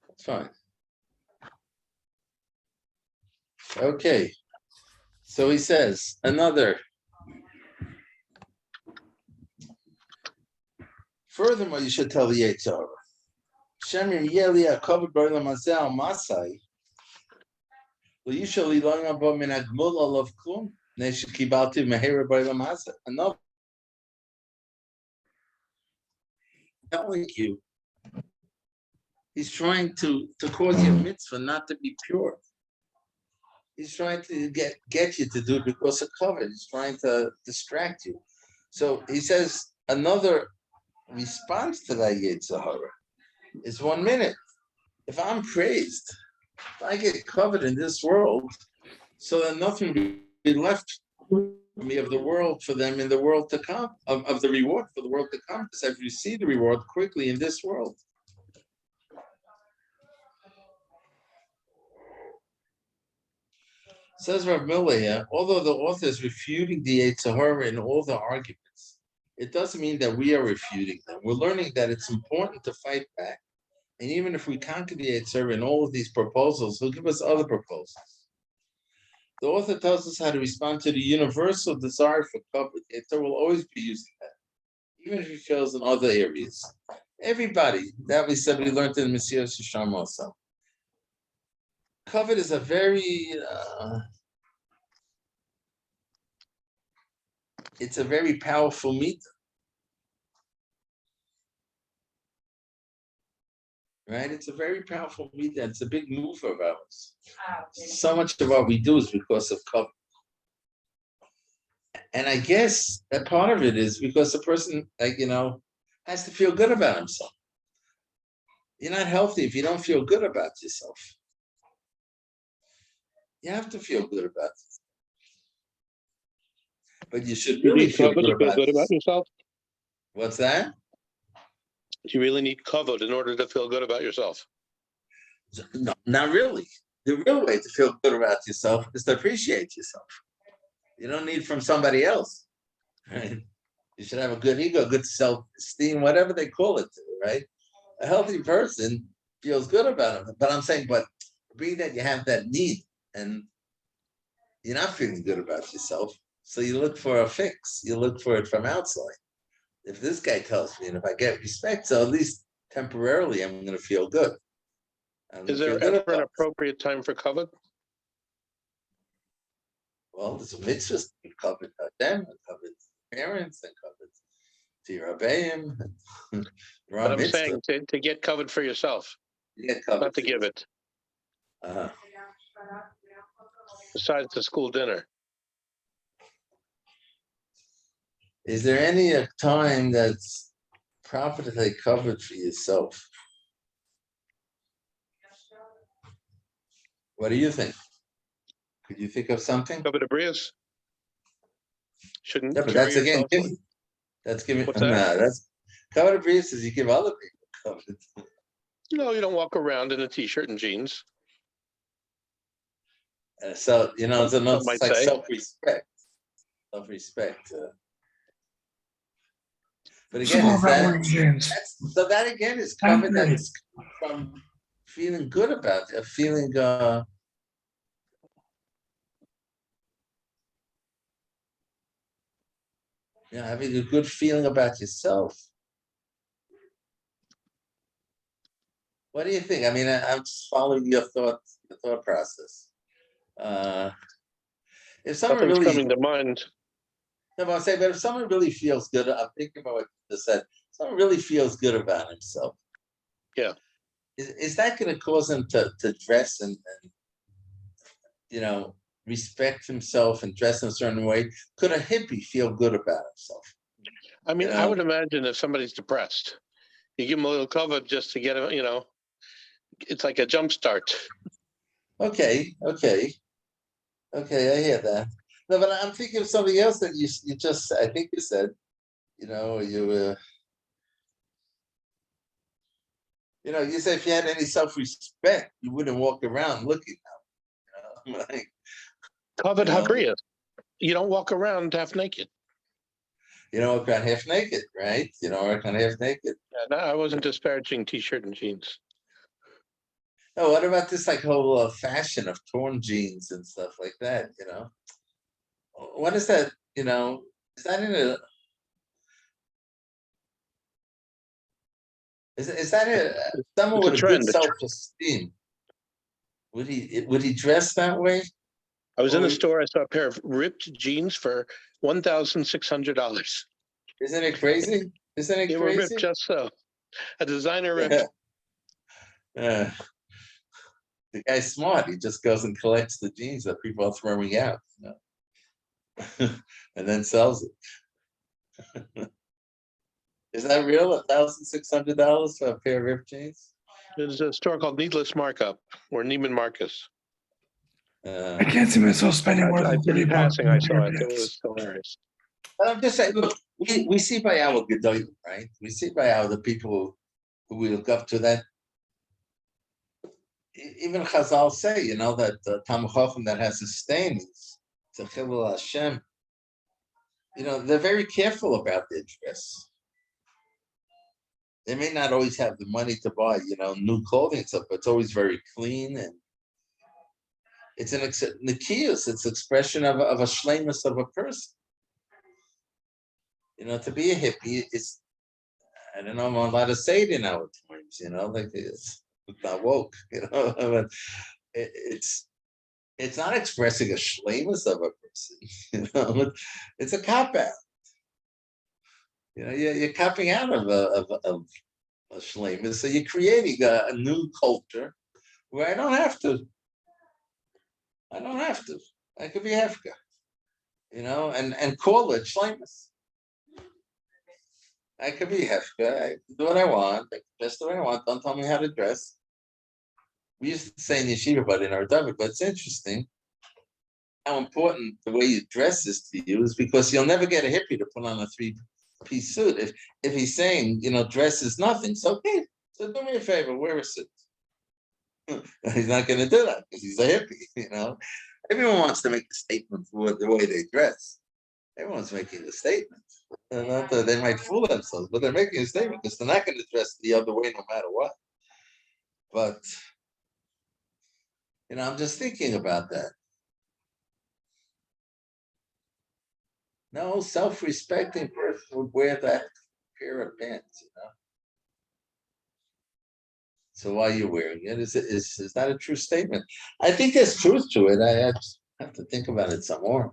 It's fine. Okay. So he says another. Furthermore, you should tell the Yitzhar. Shemir Yelia covered by the Mazel Masai. Well, you shall learn about Minagmul of Klum. Neshikibalti Mehera by the Masai. Another telling you, he's trying to cause your mitzvah not to be pure. He's trying to get you to do it because of covet. He's trying to distract you. So he says another response to that Yetzirah is 1 minute. If I'm praised, if I get covered in this world, so that nothing will be left for me of the world for them in the world to come, of the reward for the world to come, because I've received the reward quickly in this world. Says Rav Miller here, although the author is refuting the Yetzirah in all the arguments, it doesn't mean that we are refuting them. We're learning that it's important to fight back. And even if we conquer the Yetzirah in all of these proposals, he'll give us other proposals. The author tells us how to respond to the universal desire for covet. Yetzirah will always be using that, even if he fails in other areas. Everybody, that we said we learned in Messiah Shisham also. Covet is a very, it's a very powerful meter. Right? It's a very powerful meter. It's a big move of ours. So much of what we do is because of covet. And I guess that part of it is because the person, has to feel good about himself. You're not healthy if you don't feel good about yourself. You have to feel good about it. But you should really feel good about yourself. What's that? You really need kavod in order to feel good about yourself. No, not really. The real way to feel good about yourself is to appreciate yourself. You don't need from somebody else. Right? You should have a good ego, good self-esteem, whatever they call it, right? A healthy person feels good about it. But I'm saying, but being that you have that need and you're not feeling good about yourself, so you look for a fix. You look for it from outside. If this guy tells me, and if I get respect, so at least temporarily I'm going to feel good. Is there ever an appropriate time for kavod? Well, there's a mitzvah to covet them, and covet parents, and covet tirabim. But I'm saying to get kavod for yourself, not to give it. Besides the school dinner. Is there any time that's proper to take covet for yourself? What do you think? Could you think of something? Kavod abrius. Shouldn't. Yeah, but that's again giving. That's giving. What's that? That's kavod abrius is you give other people covet. No, you don't walk around in a t-shirt and jeans. So it's like self-respect. Self-respect. But again, that again is covered that is from feeling good about it, feeling having a good feeling about yourself. What do you think? I mean, I'm just following your thought process. If someone Nothing's really coming to mind. No, but I'm saying, but if someone really feels good, I'm thinking about what you just said. Someone really feels good about himself. Yeah. Is that going to cause him to dress and respect himself and dress in a certain way? Could a hippie feel good about himself? I mean, I would imagine if somebody's depressed, you give him a little cover just to get him, it's like a jump start. Okay, I hear that. No, but I'm thinking of something else that you just, I think you said, you say if you had any self-respect, you wouldn't walk around looking like Kavod habrius. You don't walk around half naked. You don't walk around half naked, right? You don't walk around half naked. Yeah, no, I wasn't disparaging t-shirt and jeans. Oh, what about this like whole fashion of torn jeans and stuff like that, you know? What is that, you know, is that in a, is that someone It's a with a good trend. self-esteem? Would he dress that way? I was in the Or store, I saw a pair of ripped jeans for $1,600. isn't it crazy? Isn't They it were ripped crazy? just so. A designer Yeah. ripped. Uh, the guy's smart. He just goes and collects the jeans that people are throwing out, you know? And then sells it. Is that real? $1,600 for a pair of ripped jeans? There's a store called Needless Markup or Neiman Marcus. I can't see myself spending more I than 30 in bucks passing, on I a pair saw of it. It pants. was hilarious. But I'm just saying, look, we see by our gedolim, right? We see by our the people who we look up to that. Even Chazal say, you know, that Talmid Chacham that has a stain, it's a chilul Hashem. You know, they're very careful about their dress. They may not always have the money to buy, you know, new clothing and stuff, but it's always very clean and it's an nikius, it's expression of a shlemus of a person. You know, to be a hippie is, I don't know, I'm allowed to say it in our times, you know, like it's not woke, you know, but it's not expressing a shlemus of a person, you know, it's a cop out. You know, you're copping out of a shlemus, so you're creating a new culture where I don't have to. I don't have to. I could be Hefka, you know, and call it shlemus. I could be Hefka. I can do what I want. I can dress the way I want. Don't tell me how to dress. We used to say in yeshiva, but in our David, but it's interesting how important the way you dress is to you is because you'll never get a hippie to put on a three-piece suit. If he's saying, you know, dress is nothing, so okay. So do me a favor, wear a suit. He's not going to do that because he's a hippie, you know. Everyone wants to make a statement for the way they dress. Everyone's making a statement. And not that they might fool themselves, but they're making a statement because they're not going to dress the other way no matter what. But, you know, I'm just thinking about that. No self-respecting person would wear that pair of pants, you know. So why are you wearing it? Is that a true statement? I think there's truth to it. I just have to think about it some more.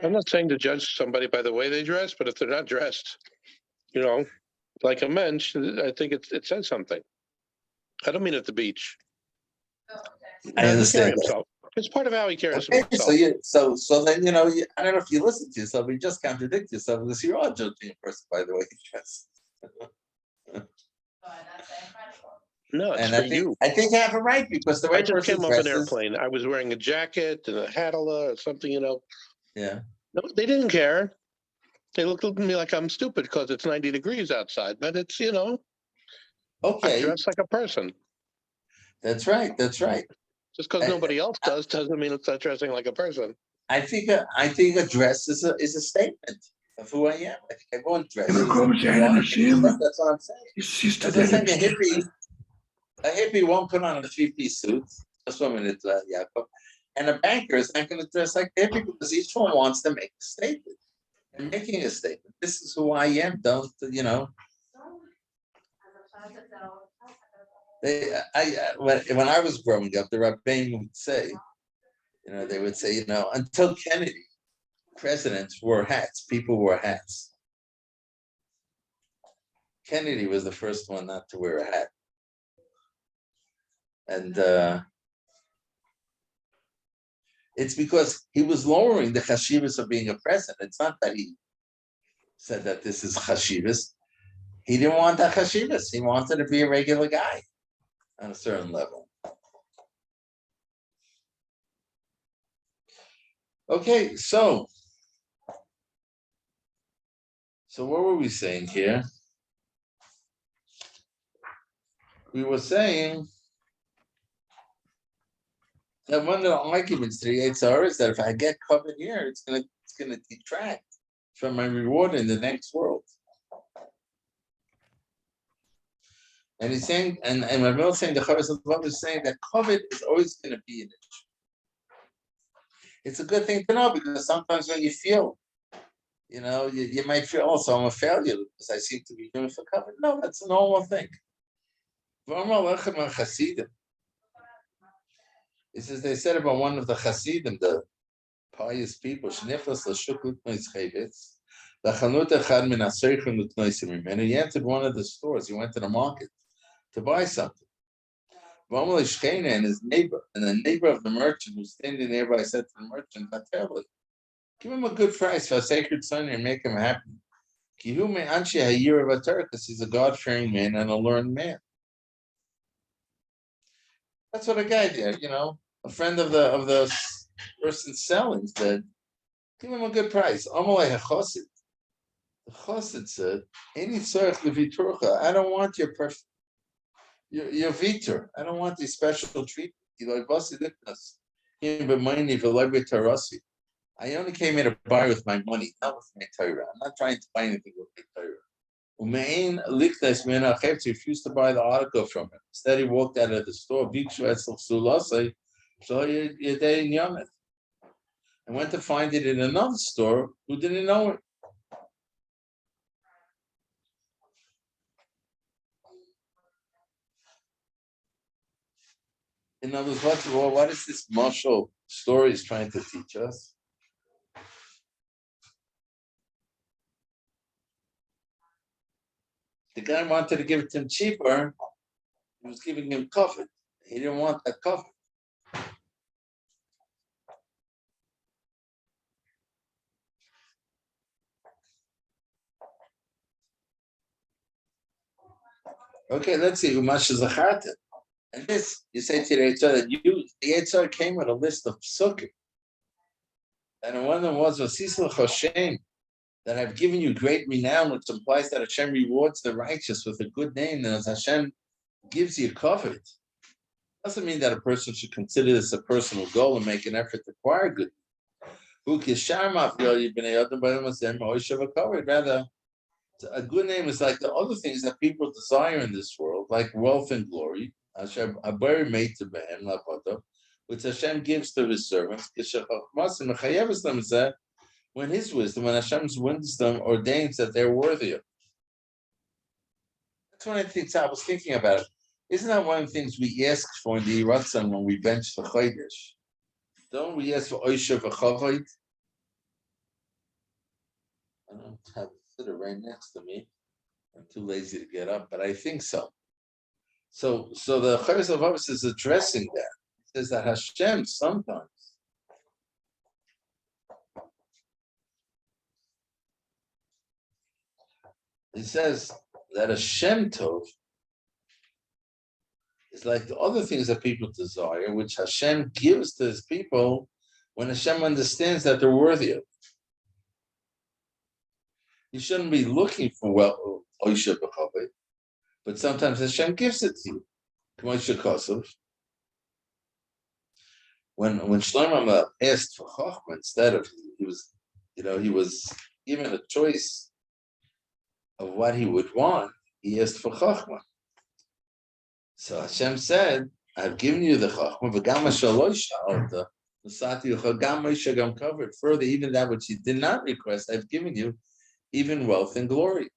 I'm not saying to judge somebody by the way they dress, but if they're not dressed, you know, like a mensch, I think it says something. I don't mean at the beach. I understand He carry that. himself. It's part of how he carries Okay, himself. so then you know I don't know if you listen to yourself, you just contradict yourself because you are judging a person by the way he dresses. No, it's And for you. I think I have a right because the way I a just person came off an dresses. airplane. I was wearing a jacket and a haLevavos or something, you know. Yeah. No, they didn't care. They looked at me like I'm stupid because it's 90 degrees outside, but it's, you know, I Okay. dress like a person. That's right. That's right. Just because nobody else does doesn't mean it's not dressing like a person. I think a dress is a statement of who I am. I think everyone dresses. That's what I'm saying. She's As I'm saying, a hippie won't put on a three-piece suit. Just 1 minute, Yaakov. And a banker is not going to dress like a hippie because each one wants to make a statement. And making a statement. This is who I am. Don't you know? When I was growing up, the Rabbein would say, you know, they would say, you know, until Kennedy, presidents wore hats. People wore hats. Kennedy was the first one not to wear a hat. And it's because he was lowering the chashivas of being a president. It's not that he said that this is chashivas. He didn't want that chashivas. He wanted to be a regular guy on a certain level. Okay, so what were we saying here? We were saying that one of the arguments to the Yitzhar is that if I get covered here, it's gonna detract from my reward in the next world. And he's saying, and Ramil saying the Chovos haLevavos is saying that COVID is always going to be an issue. It's a good thing to know because sometimes when you feel, you might feel, also I'm a failure because I seem to be doing for COVID. No, that's a normal thing. He says they said about one of the Hasidim, the pious people, and he entered one of the stores. He went to the market to buy something. And his neighbor, and the neighbor of the merchant who's standing nearby said to the merchant, give him a good price for a sacred son and make him happy. Because he's a God-fearing man and a learned man. That's what a guy did, a friend of the person selling said, give him a good price. The chassid said, I don't want your vitor. I don't want these special treatment. I only came here to buy with my money, not with my Torah. I'm not trying to buy anything with my Torah. He refused to buy the article from him. Instead, he walked out of the store. And went to find it in another store who didn't know it. In other words, what is this martial story is trying to teach us? The guy wanted to give it to him cheaper. He was giving him coffee. He didn't want that coffee. Okay, let's see. Umash Zacharta. And this, you say to the Yitzhak that the Yitzhak came with a list of psukim. And one of them was Vasisal Choshem, that I've given you great renown, which implies that Hashem rewards the righteous with a good name, and as Hashem gives you covered. Doesn't mean that a person should consider this a personal goal and make an effort to acquire good. Rather, a good name is like the other things that people desire in this world, like wealth and glory, which Hashem gives to his servants. When his wisdom, when Hashem's wisdom ordains that they're worthy of. That's what I was thinking about it. Isn't that one of the things we ask for in the Ratzon when we bench the Chodesh? Don't we ask for Oisha v'Chavod? I don't have a sitter right next to me. I'm too lazy to get up, but I think so. So the Chovos haLevavos is addressing that. It says that Hashem sometimes he says that a Shem Tov is like the other things that people desire, which Hashem gives to his people when Hashem understands that they're worthy of it. You shouldn't be looking for Oisha b'Chavod, but sometimes Hashem gives it to you. When Shlomo asked for Chochmah, instead of he was given a choice of what he would want, he asked for Chochmah. So Hashem said, I've given you the Chochmah, the covered. Further, even that which you did not request, I've given you, even wealth and glory.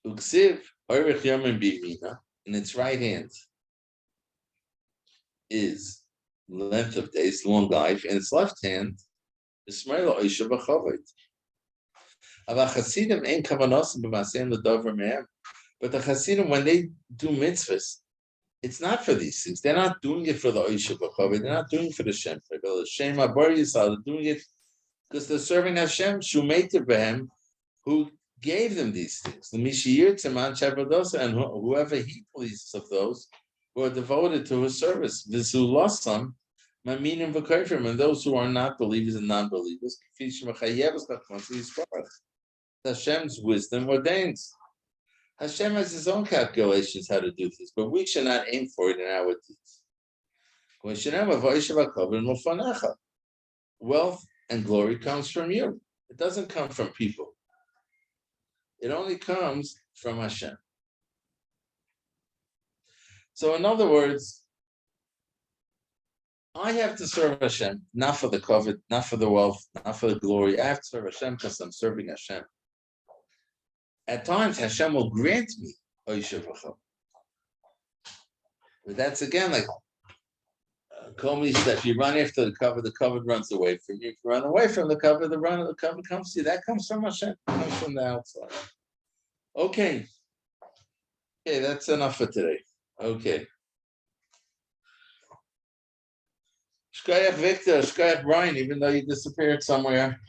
Uksiv, in its right hand is length of days, long life, and its left hand is Shmeila Oisha b'Chavod. But the Hasidim, when they do mitzvahs, it's not for these things. They're not doing it for the Oisha b'Chavod. They're not doing it for the Shem. They're doing it because they're serving Hashem, Shumeiter Behem, who gave them these things. The Mishiyir Tzeman Shabadosa, and whoever he pleases of those who are devoted to his service. V'zulasam, Maminim v'Koifrim, and those who are not believers and non-believers. Hashem's wisdom ordains. Hashem has his own calculations how to do this, but we should not aim for it in our deeds. Wealth and glory comes from you. It doesn't come from people. It only comes from Hashem. So in other words, I have to serve Hashem, not for the covet, not for the wealth, not for the glory. I have to serve Hashem because I'm serving Hashem. At times, Hashem will grant me Oishev V'chol. But that's again like Komi said, if you run after the covet runs away from you. If you run away from the covet comes to you. That comes from Hashem, comes from the outside. Okay. Okay, that's enough for today. Okay. Shkayach Victor, Shkayach Brian, even though you disappeared somewhere.